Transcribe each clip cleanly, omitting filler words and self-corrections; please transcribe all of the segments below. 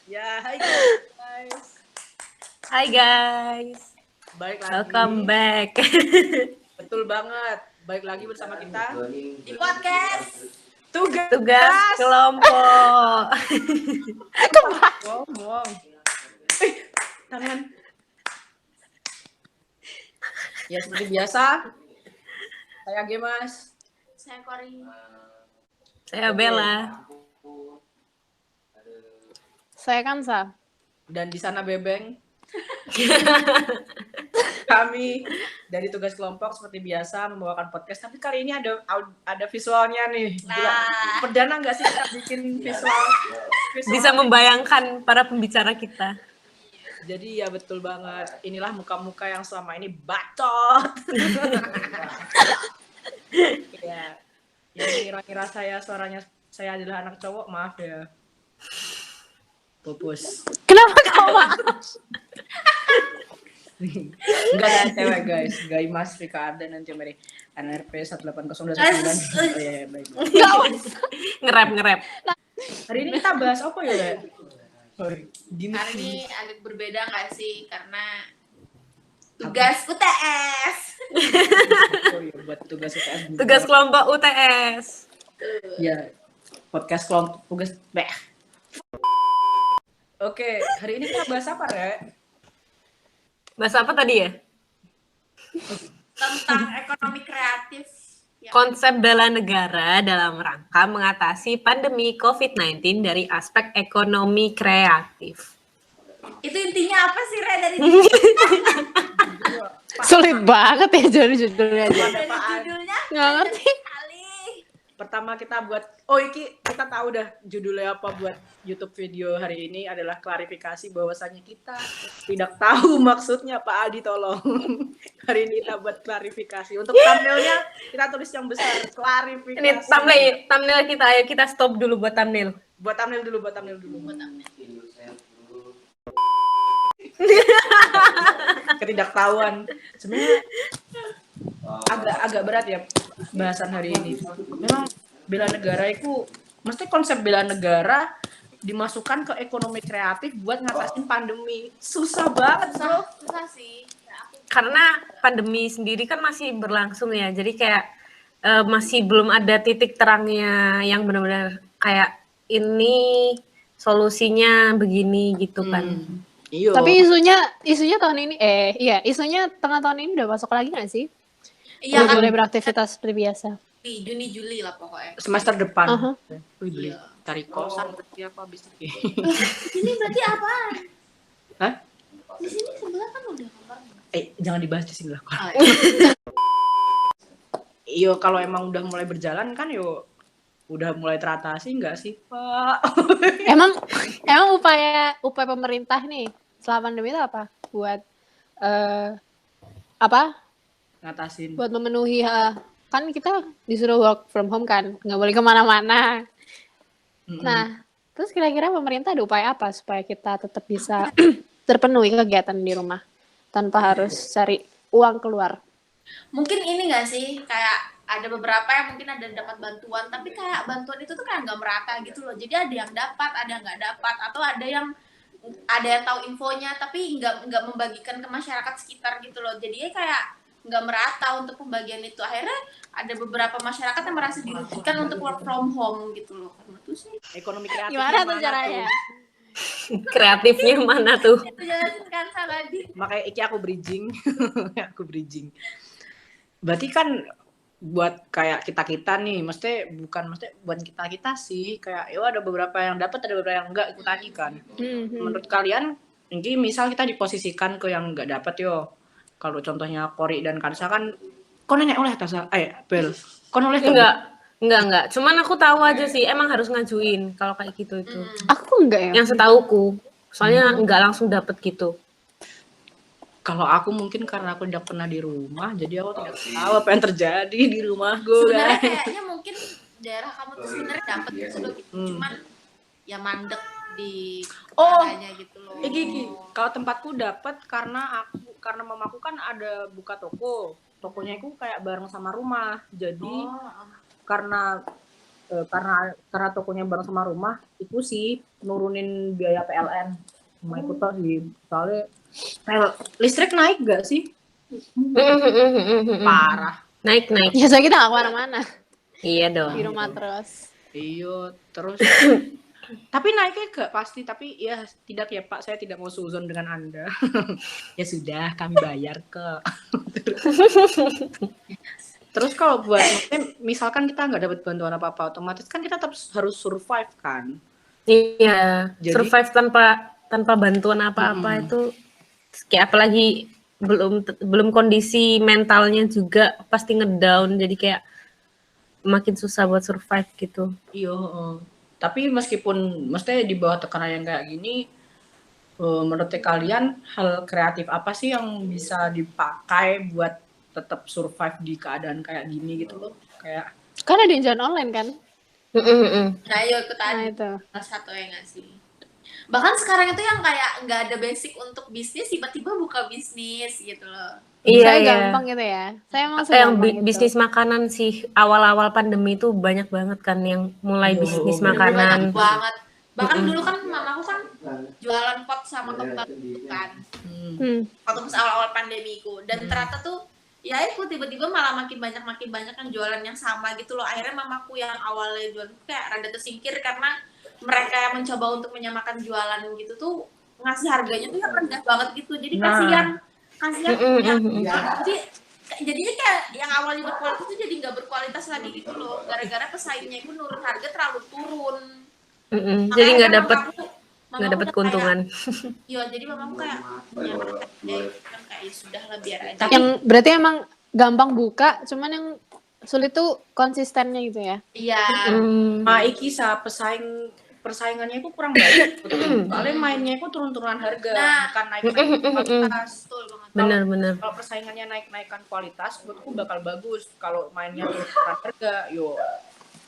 Ya, hai guys. Hai guys. Baik lagi. Welcome back. Betul banget. Baik lagi bersama kita di podcast Tugas kelompok. Ngomong. Tangan. Ya seperti biasa. Saya Gemas. saya Kori. Saya Bella. Saya Kansa. Dan di sana Bebeng. Kami dari tugas kelompok seperti biasa membawakan podcast, tapi kali ini ada visualnya nih. Gila. Perdana nggak sih kita bikin visual? Bisa membayangkan para pembicara kita. Jadi ya betul banget. Inilah muka-muka yang selama ini bacot. Ya. Yang kira-kira suaranya saya adalah anak cowok, maaf ya. Pupus. Kenapa kau maaf? Enggak ada cewek guys. Gaimas Rika Arda nanti mari NRP 18029. Oh iya, baik. Ngerap. Hari ini kita bahas apa ya, Le? Hari ini agak berbeda nggak sih karena tugas UTS. Oh iya, buat tugas UTS. Tugas kelompok UTS. Ya, podcast kelompok tugas. Oke, hari ini kita bahas apa, Re? Bahas apa tadi ya? Tentang ekonomi kreatif. Ya. Konsep bela negara dalam rangka mengatasi pandemi COVID-19 dari aspek ekonomi kreatif. Itu intinya apa sih, Re, dari Sulit banget ya jadi judulnya aja. judulnya? Nggak ngerti. Kali. Pertama kita buat, kita tahu dah judulnya apa buat YouTube video hari ini adalah klarifikasi bahwasanya kita tidak tahu maksudnya, Pak Adi tolong. Hari ini kita buat klarifikasi. Untuk thumbnailnya kita tulis yang besar, klarifikasi. Ini thumbnail kita, ayo kita stop dulu buat thumbnail. Buat thumbnail dulu. Ketidaktahuan. Sebenarnya agak berat ya bahasan hari ini. Memang bela negara itu, mesti konsep bela negara dimasukkan ke ekonomi kreatif buat ngatasin pandemi. Susah banget, bro. Susah sih. Ya, Karena pandemi sendiri kan masih berlangsung ya, jadi kayak masih belum ada titik terangnya yang benar-benar kayak ini solusinya begini gitu kan. Iya. Tapi isunya tahun ini isunya tengah tahun ini udah masuk lagi nggak sih? Iya Udah kan, boleh beraktivitas seperti biasa. di Juni Juli lah pokoknya. Semester depan. Uh-huh. Wih, beli cari kosan berarti apa bisa. Ini berarti apa? Hah? Di sini sebelah kan udah kamar. Jangan dibahas di sini lah. Oh, Iyo, kalau emang udah mulai berjalan kan udah mulai teratasi nggak sih, Pak? Emang upaya pemerintah nih selama pandemi itu apa? Buat Ngatasin. buat memenuhi kan kita disuruh work from home kan, nggak boleh kemana-mana. Nah, terus kira-kira pemerintah ada upaya apa supaya kita tetap bisa terpenuhi kegiatan di rumah tanpa harus cari uang keluar? Mungkin ini nggak sih, kayak ada beberapa yang mungkin ada dapat bantuan, tapi kayak bantuan itu tuh kayak nggak merata gitu loh. Jadi ada yang dapat, ada yang nggak dapat, atau ada yang tahu infonya tapi nggak membagikan ke masyarakat sekitar gitu loh. Jadi kayak nggak merata untuk pembagian itu. Akhirnya ada beberapa masyarakat yang merasa dirugikan untuk work from home gitu loh. Itu sih. Ekonomi kreatif. Gimana tuh caranya? Kreatifnya mana tuh? Itu jelasin kan tadi. Makanya iki aku bridging. Berarti kan buat kayak kita nih, mesti buat kita sih, kayak ada beberapa yang dapat, ada beberapa yang enggak ikutan kan. Menurut kalian, ini misal kita diposisikan ke yang enggak dapat kalau contohnya Kori dan Kansa kan, kau nanya oleh Tasa, Bel, kau oleh Enggak. Cuman aku tahu aja sih, emang harus ngajuin kalau kayak gitu itu. Aku enggak ya. Yang setauku, soalnya enggak langsung dapet gitu. Kalau aku mungkin karena aku tidak pernah di rumah, jadi aku tidak tahu apa yang terjadi di rumahku. Sebenarnya kayaknya mungkin daerah kamu tuh sebenarnya dapat gitu loh, cuman ya mandek di kepalanya gitu loh. Gigi, kalau tempatku dapat karena mamaku kan ada buka toko. Tokonya itu kayak bareng sama rumah. Jadi karena karena tokonya bareng sama rumah itu sih nurunin biaya PLN. Cuma ikut tau sih, soalnya listrik naik gak sih? Parah. Naik. Ya soalnya kita nggak kemana-mana Iya dong. di rumah terus. Iya, terus tapi naiknya gak pasti, tapi ya tidak ya Pak, saya tidak mau suzon dengan Anda. Ya sudah, kami bayar ke. Terus kalau buat misalkan kita nggak dapat bantuan apa-apa, otomatis kan kita tetap harus survive kan. Iya, Jadi- survive tanpa bantuan apa-apa itu kayak apalagi belum kondisi mentalnya juga pasti ngedown, jadi kayak makin susah buat survive gitu. Iya, tapi meskipun mesti di bawah tekanan yang kayak gini, menurut kalian hal kreatif apa sih yang bisa dipakai buat tetap survive di keadaan kayak gini gitu loh? Kayak Kan ada yang online kan? Nah, yuk ikut Nah aja itu. salah satu ya nggak sih. Bahkan sekarang itu yang kayak nggak ada basic untuk bisnis, tiba-tiba buka bisnis gitu loh. Saya Iya. gampang gitu ya. Saya emang Yang segampang itu. bisnis makanan sih awal-awal pandemi itu banyak banget kan yang mulai bisnis makanan. Banyak banget. Bahkan dulu kan mamaku kan jualan pot sama kembang gitu kan. Waktu pas awal-awal pandemiku. Dan ternyata tuh ya itu tiba-tiba malah makin banyak yang jualan yang sama gitu loh. Akhirnya mamaku yang awalnya jualan kayak rada tersingkir karena mereka yang mencoba untuk menyamakan jualan gitu tuh ngasih harganya tuh yang rendah banget gitu. Jadi kasihan jadinya kayak yang awalnya berkualitas itu jadi nggak berkualitas lagi gitu loh, gara-gara pesaingnya itu nurun harga terlalu turun. Jadi nggak Mamaku dapat udah keuntungan. Iya, jadi mamaku kayak kan kayak ya sudah lah biar aja. Yang berarti emang gampang buka, cuman yang sulit tuh konsistennya gitu ya. Iya. Iki persaingannya itu kurang baik. Soalnya mainnya itu turun-turunan harga, bukan naik-naik kualitas. Betul banget. Bener. Kalau persaingannya naik-naikan kualitas, menurutku bakal bagus. Kalau mainnya turun harga, yo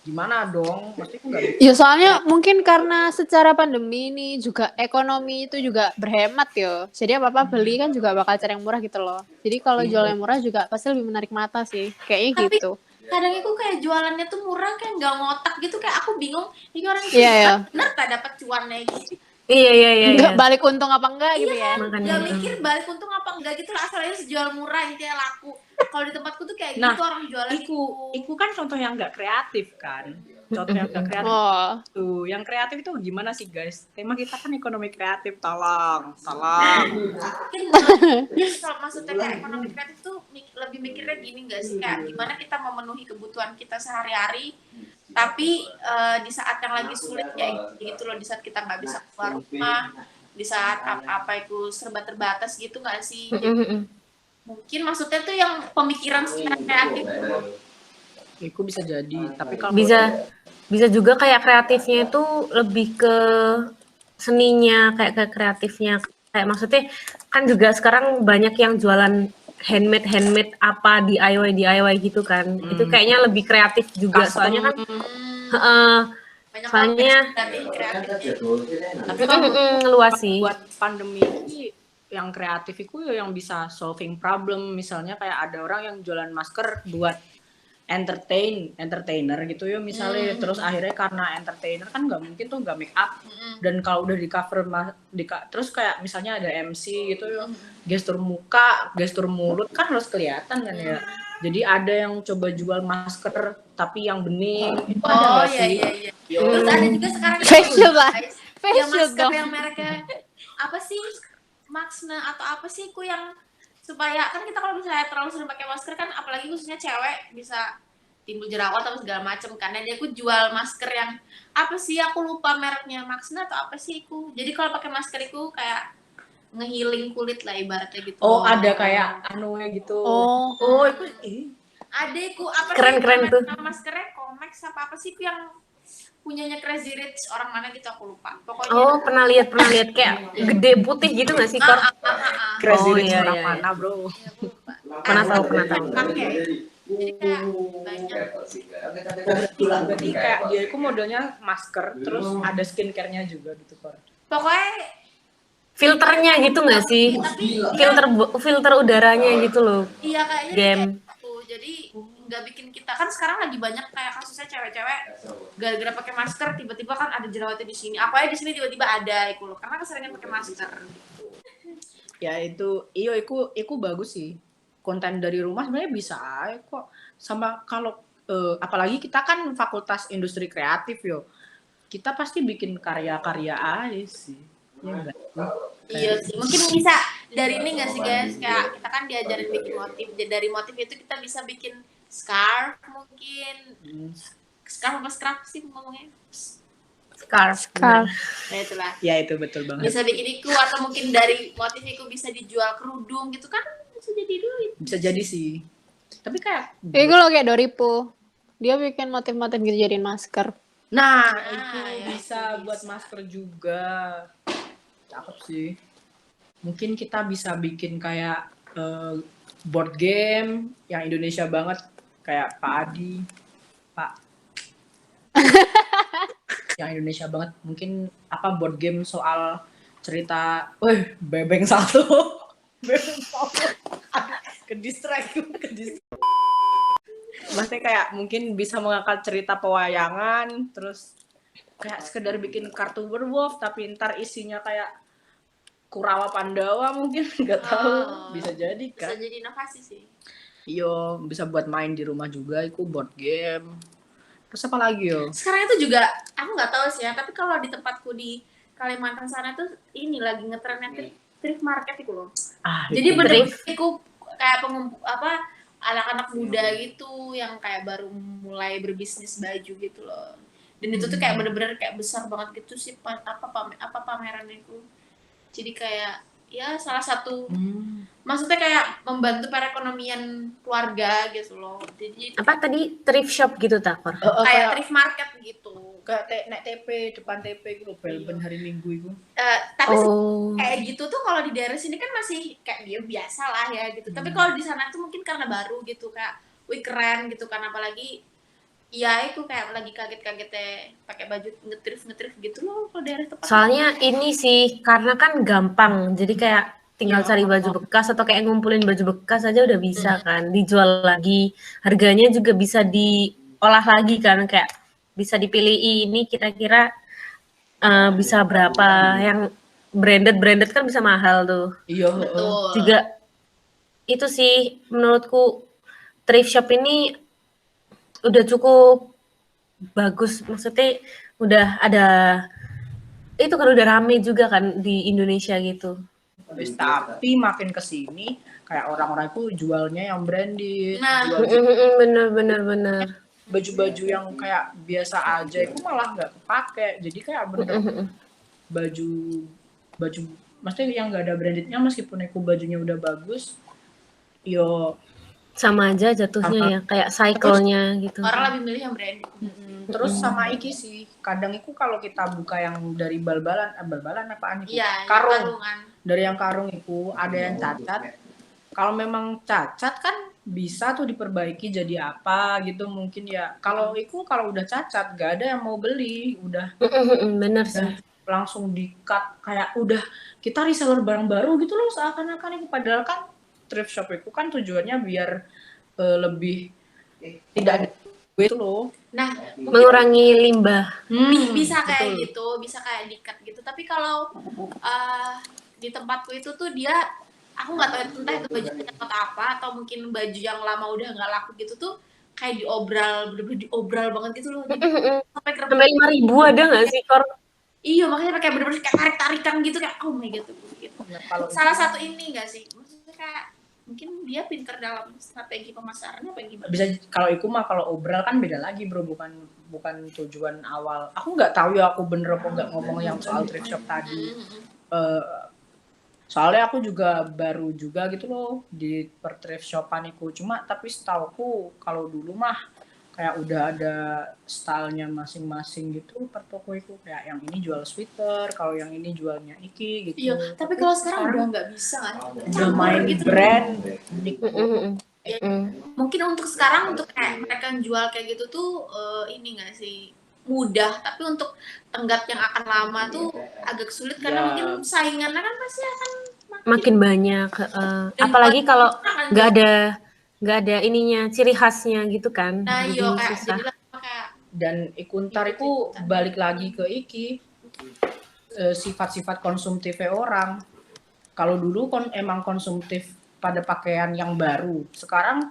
gimana dong? Mesti nggak bisa. Ya soalnya mungkin karena secara pandemi ini juga ekonomi itu juga berhemat yo. Jadi apa-apa beli kan juga bakal cari yang murah gitu loh. Jadi kalau jual yang murah juga pasti lebih menarik mata sih. Kayaknya Tapi gitu. kadang itu kayak jualannya tuh murah kayak nggak ngotak gitu, kayak aku bingung ini orang Iya. bener tak dapat cuannya gitu. Iya. Enggak balik untung apa enggak gitu ya. Makanya Gak mikir balik untung apa enggak gitu lah, asalnya sejual murah intinya laku. Kalau di tempatku tuh kayak Nah, gitu orang jualan Iku kan contoh yang nggak kreatif kan. Contoh yang nggak kreatif. Oh. Tuh, yang kreatif itu gimana sih guys? Tema kita kan ekonomi kreatif, tolong. Mungkin kalau maksudnya kayak ekonomi kreatif tuh lebih mikirnya gini nggak sih, kayak gimana kita memenuhi kebutuhan kita sehari-hari, tapi di saat yang lagi sulit kayak gitu loh, di saat kita nggak bisa keluar rumah, di saat apa itu serba terbatas gitu nggak sih? Jadi, mungkin maksudnya tuh yang pemikiran secara kreatif. Iku bisa jadi, tapi kalau bisa juga kayak kreatifnya itu lebih ke seninya, kayak ke kreatifnya. Kayak maksudnya kan juga sekarang banyak yang jualan handmade apa DIY gitu kan. Itu kayaknya lebih kreatif juga, soalnya kan Banyak soalnya kreatif. tapi kalau luas sih. buat pandemi ini yang kreatif itu ya yang bisa solving problem, misalnya kayak ada orang yang jualan masker buat entertainer gitu ya misalnya, terus akhirnya karena entertainer kan nggak mungkin tuh nggak make up, dan kalau udah di cover terus kayak misalnya ada MC gitu ya, gestur muka, gestur mulut kan harus kelihatan kan ya. Jadi ada yang coba jual masker tapi yang bening, itu ada nggak sih? Iya. Terus ada juga sekarang Facial lah. guys, Facial yang masker dong. yang mereknya apa sih, Maxna atau apa sih ku, yang supaya kan kita kalau misalnya terlalu sering pakai masker kan, apalagi khususnya cewek, bisa timbul jerawat atau segala macam kan. Dia aku jual masker yang apa sih, aku lupa mereknya, Maxna atau apa sih ku. Jadi kalau pakai masker itu kayak ngehealing kulit lah ibaratnya gitu. Oh, ada kayak anunya gitu. Oh, itu Ada ku apa Keren sih tuh. maskernya Comex apa sih ku, yang punyanya Crazy Rich orang mana gitu, aku lupa. Pokoknya Oh, pernah lihat kayak gede putih gitu nggak sih, Kor? crazy Oh, rich iya, orang iya. mana, bro? Pernah tahu. Jadi kayak banyak. Berarti kayak dia itu modelnya masker, terus ada skincare-nya juga gitu, Kor. Pokoknya Filternya gitu nggak sih? tapi Filter udaranya gitu loh. iya kayaknya Game. kayak gitu. Jadi nggak bikin kita, kan sekarang lagi banyak kayak kasusnya cewek-cewek gara-gara pakai masker tiba-tiba kan ada jerawatnya di sini, apa ya di sini tiba-tiba ada itu loh, karena keseringan pakai masker. Ya itu, itu bagus sih. Konten dari rumah sebenarnya bisa aja kok. Sama kalau apalagi kita kan fakultas industri kreatif yo. Kita pasti bikin karya-karya aja sih. Ya enggak? Iya sih, mungkin bisa dari ini nggak sih guys, kayak kita kan diajarin bikin motif, dari motif itu kita bisa bikin scarf mungkin, scarf apa scarf sih ngomongnya? Scarf. Scarf. Nah itulah, Ya itu betul banget. bisa bikin iku, atau mungkin dari motif iku bisa dijual kerudung gitu kan, bisa jadi duit. Bisa jadi sih. Tapi kayak Itu loh kayak Doripo. Dia bikin motif-motif gitu jadiin masker. nah, Ah, itu ya, bisa itu buat bisa. masker juga. Cakep sih. Mungkin kita bisa bikin kayak board game yang Indonesia banget, kayak Pak Adi, Pak yang Indonesia banget. Mungkin apa board game soal cerita, bebeng satu, bebeng satu, ke distract. Maksudnya kayak mungkin bisa mengangkat cerita pewayangan, terus kayak sekedar bikin kartu werewolf tapi ntar isinya kayak Kurawa Pandawa mungkin, nggak tahu. Oh, Bisa jadi bisa kan. jadi inovasi sih. Iyo, bisa buat main di rumah juga, itu board game. Terus apa lagi yo? Sekarang itu juga aku nggak tahu sih ya, tapi kalau di tempatku di Kalimantan sana tuh ini lagi ngetrennya thrift market itu loh. Jadi Itu. bener-bener aku kayak apa anak-anak muda gitu yang kayak baru mulai berbisnis baju gitu loh. Dan itu tuh kayak bener-bener kayak besar banget gitu sih apa pamerannya itu. Jadi kayak ya salah satu maksudnya kayak membantu perekonomian keluarga gitu loh. Jadi Apa tadi thrift shop gitu Takor? kayak kayak thrift market gitu. naik TP, depan TP gitu, Belben hari Minggu itu. Tapi Oh. kayak gitu tuh kalau di daerah sini kan masih kayak dia biasa lah ya gitu. Tapi kalau di sana tuh mungkin karena baru gitu, kayak wih keren gitu kan, apalagi ya itu kayak lagi kaget-kagetnya pakai baju ngetrif gitu loh kalau daerah tempat. Soalnya ini sih karena kan gampang. Jadi kayak tinggal cari baju bekas atau kayak ngumpulin baju bekas aja udah bisa kan, dijual lagi. Harganya juga bisa diolah lagi kan, kayak bisa dipilih ini kira-kira bisa berapa. Yang branded kan bisa mahal tuh. Iya, Betul. Juga itu sih menurutku thrift shop ini udah cukup bagus, maksudnya udah ada itu kan udah rame juga kan di Indonesia gitu. Tapi makin kesini kayak orang-orang itu jualnya yang branded, Nah, bener. baju-baju yang kayak biasa aja itu malah nggak kepake. Jadi kayak bener baju maksudnya yang nggak ada brandednya, meskipun aku bajunya udah bagus, yo Sama aja jatuhnya ya, kayak cycle-nya gitu. orang lebih milih yang branded. terus sama iki sih, kadang itu kalau kita buka yang dari bal-balan apaan itu? Iya, Karung. karungan. Dari yang karung itu ada yang cacat. Kalau memang cacat kan bisa tuh diperbaiki jadi apa gitu mungkin ya. Kalau udah cacat gak ada yang mau beli, udah Bener sih. langsung di-cut, kayak udah kita reseller barang baru gitu loh seakan-akan itu. Padahal kan thrift shop itu kan tujuannya biar lebih tidak ada itu loh. Nah, Mengurangi limbah. bisa kayak betul. gitu, bisa kayak di-cut gitu. Tapi kalau di tempatku itu tuh dia, aku nggak tahu entah itu baju atau apa, atau mungkin baju yang lama udah nggak laku gitu tuh kayak diobral, bener-bener diobral banget gitu loh. Jadi sampai ke Sampai 5.000 ada nggak sih, Kor? iya, makanya kayak bener-bener kayak tarik-tarikan gitu, kayak oh my god gitu. Nah, kalau Salah satu ini nggak sih? Maksudnya kayak mungkin dia pinter dalam strategi pemasarannya apa gimana? bisa, kalau itu mah kalau obral kan beda lagi bro, bukan tujuan awal. Aku nggak tahu ya aku bener apa nggak ngomong yang soal thrift shop tadi. Soalnya aku juga baru juga gitu loh di per thrift shopan itu. Cuma tapi setauku kalau dulu mah kayak udah ada stylenya masing-masing gitu per toko itu, kayak yang ini jual sweater, kalau yang ini jualnya iki gitu. Iya, tapi kalau sekarang udah nggak bisa kan? udah main gitu. brand. Mungkin untuk sekarang untuk kayak mereka yang jual kayak gitu tuh ini nggak sih mudah, tapi untuk tenggat yang akan lama tuh agak sulit karena Ya. mungkin saingannya kan pasti akan Makin banyak. Apalagi kalau nggak ada nggak ada ininya, ciri khasnya gitu kan. Nah, Jadi yo kayak susah. jadilah kayak Dan ikuntar itu balik lagi ke sifat-sifat konsumtifnya orang. Kalau dulu emang konsumtif pada pakaian yang baru, sekarang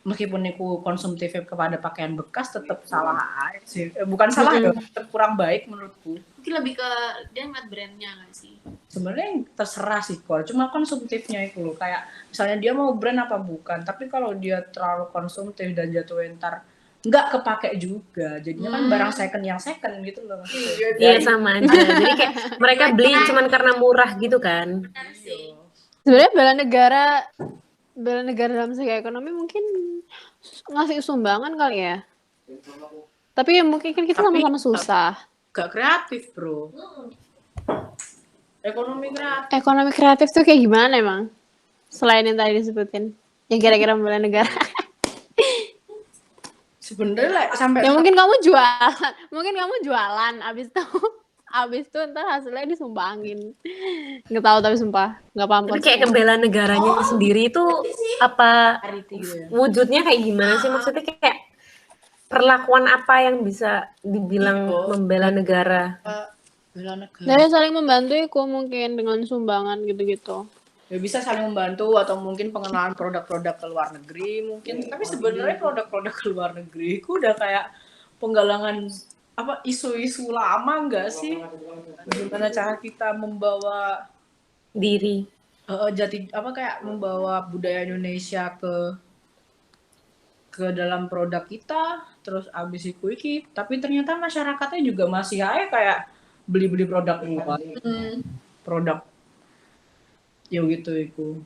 meskipun aku konsumtif kepada pakaian bekas tetap salah aja sih. Bukan salah ya, tetap kurang baik menurutku. mungkin lebih ke dia ngeliat brandnya nggak sih? Sebenarnya terserah sih kok, cuma konsumtifnya itu loh, kayak misalnya dia mau brand apa bukan, tapi kalau dia terlalu konsumtif dan jatuhin ntar nggak kepake juga, jadinya kan barang second yang second gitu loh. Iya sama aja. Jadi kayak mereka beli cuman karena murah gitu kan. Benar sih. Sebenarnya bela negara dalam segi ekonomi mungkin ngasih sumbangan kali ya. Tapi ya mungkin kan kita Tapi- sama-sama susah. Gak kreatif bro. Ekonomi kreatif. Ekonomi kreatif tuh kayak gimana emang? Selain yang tadi disebutin, yang kira-kira membela negara. Sebenarnya lah, sampai Ya mungkin kamu jualan, abis itu ntar hasilnya disumbangin. Nggak tahu tapi sumpah, nggak paham. Tapi kayak kebela negaranya sendiri itu apa charity gitu ya. wujudnya kayak gimana sih? Maksudnya kayak perlakuan apa yang bisa dibilang membela negara? Bela negara. Dari saling membantu iku mungkin dengan sumbangan gitu-gitu. Ya bisa saling membantu atau mungkin pengenalan produk-produk ke luar negeri mungkin. Tapi sebenarnya produk-produk ke luar negeri itu udah kayak penggalangan apa isu-isu lama enggak sih? Gimana cara kita membawa Diri. kayak membawa budaya Indonesia ke dalam produk kita, terus abis itu tapi ternyata masyarakatnya juga masih aja kayak beli-beli produk luar. Produk ya gitu itu.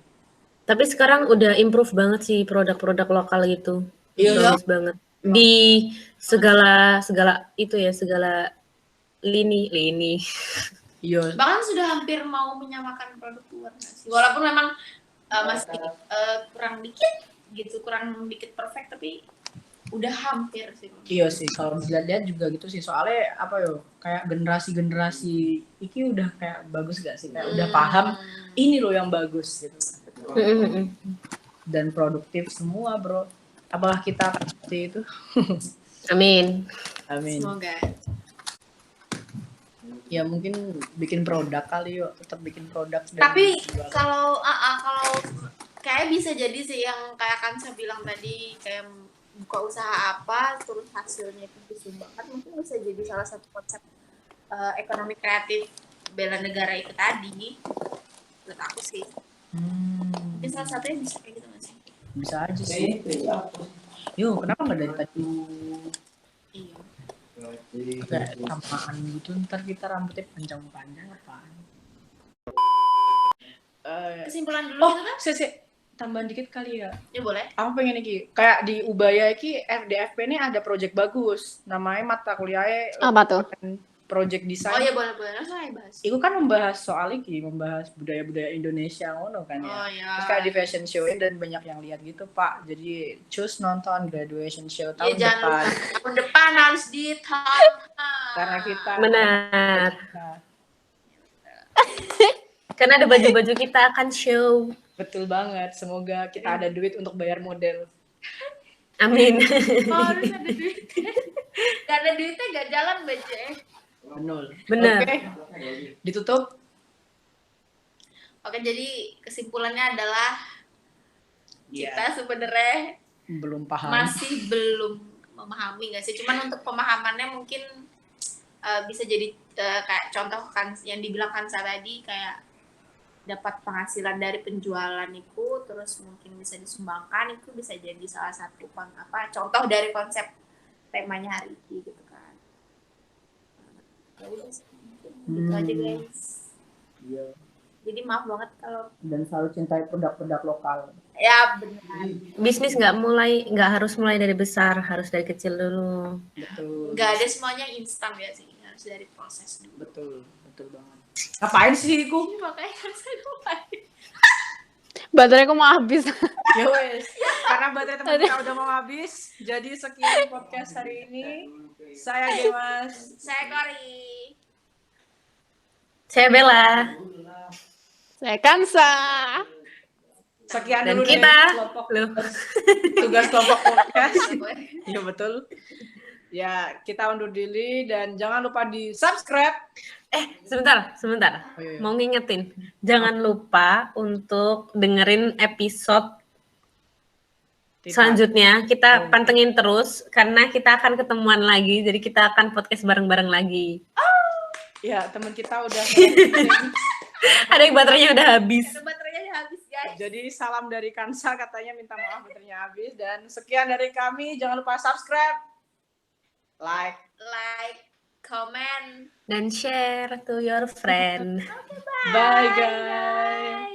Tapi sekarang udah improve banget sih produk-produk lokal itu. Iya. Bagus banget. Di segala itu ya, segala lini. Iya. Bahkan sudah hampir mau menyamakan produk luar nggak sih? Walaupun memang masih kurang dikit perfect, tapi udah hampir sih. Iya sih, kalau dilihat juga gitu sih. Soalnya apa yo, kayak generasi iki udah kayak bagus gak sih? Kayak udah paham ini loh yang bagus gitu. Dan produktif semua, bro. Apakah kita seperti itu? Amin. Amin. Semoga. Ya mungkin bikin produk kali yuk, tetap bikin produk. Tapi kalau kayak bisa jadi sih yang kayak Kansa bilang tadi, kayak buka usaha apa terus hasilnya itu disumbangkan, mungkin bisa jadi salah satu konsep ekonomi kreatif bela negara itu tadi. Menurut aku sih mungkin salah satunya bisa kayak gitu nggak sih? Bisa aja sih. Yuk, kenapa nggak dari tadi? Iya. Kayak samaan gitu, ntar kita rambutnya panjang-panjang apaan? Kesimpulan dulu Oh, gitu kan? sih tambahan dikit kali ya. Ya boleh. Aku pengen iki kayak di Ubaya iki FDFP ini ada project bagus, namanya mata kuliahnya Apa tuh? project design. Oh ya boleh langsung aja bahas. Itu kan membahas soal iki, membahas budaya-budaya Indonesia ngono kan ya. Oh ya. Terus kayak di fashion show dan banyak yang lihat gitu Pak. Jadi choose nonton graduation show Ya tahun jangan depan. lupa tahun depan harus ditonton. Karena kita Benar. Karena ada baju-baju kita akan show. betul banget. Semoga kita ada duit untuk bayar model. Amin. Oh, harus ada duitnya. Gak ada duitnya gak jalan baju. Benar. Oke. Ditutup. Oke, jadi kesimpulannya adalah Iya. kita sebenarnya Belum paham. masih belum memahami nggak sih? Cuman untuk pemahamannya mungkin bisa jadi kayak contoh kan yang dibilang Kansa tadi, kayak dapat penghasilan dari penjualan itu, terus mungkin bisa disumbangkan, itu bisa jadi salah satu contoh dari konsep temanya hari ini gitu kan. Ya udah sih, gitu aja guys. Iya. Jadi maaf banget kalau Dan selalu cintai produk-produk lokal. ya benar. Bisnis nggak harus mulai dari besar, harus dari kecil dulu. Betul. Nggak ada semuanya instan ya sih, harus dari proses dulu. Betul banget. Ngapain sih Gung? Makanya harus ngapain? Bateraiku mau habis. Ya wes, karena baterai teman kita udah mau habis, jadi sekian podcast hari ini. Saya Demas. Saya Kori. Saya Bella. Saya Kansa. Sekian Dan dulu kita, deh kelompok loh. tugas kelompok podcast. Gue. Iya betul. Ya, kita undur diri dan jangan lupa di subscribe. Sebentar. Oh, iya. Mau ngingetin, jangan lupa untuk dengerin episode selanjutnya. Kita pantengin terus karena kita akan ketemuan lagi. Jadi kita akan podcast bareng-bareng lagi. Ya, teman kita udah Ada yang baterainya udah habis. Baterainya udah habis, guys. Jadi salam dari Kansa, katanya minta maaf baterainya habis. Dan sekian dari kami, jangan lupa subscribe, like, comment, Dan share to your friend. bye guys.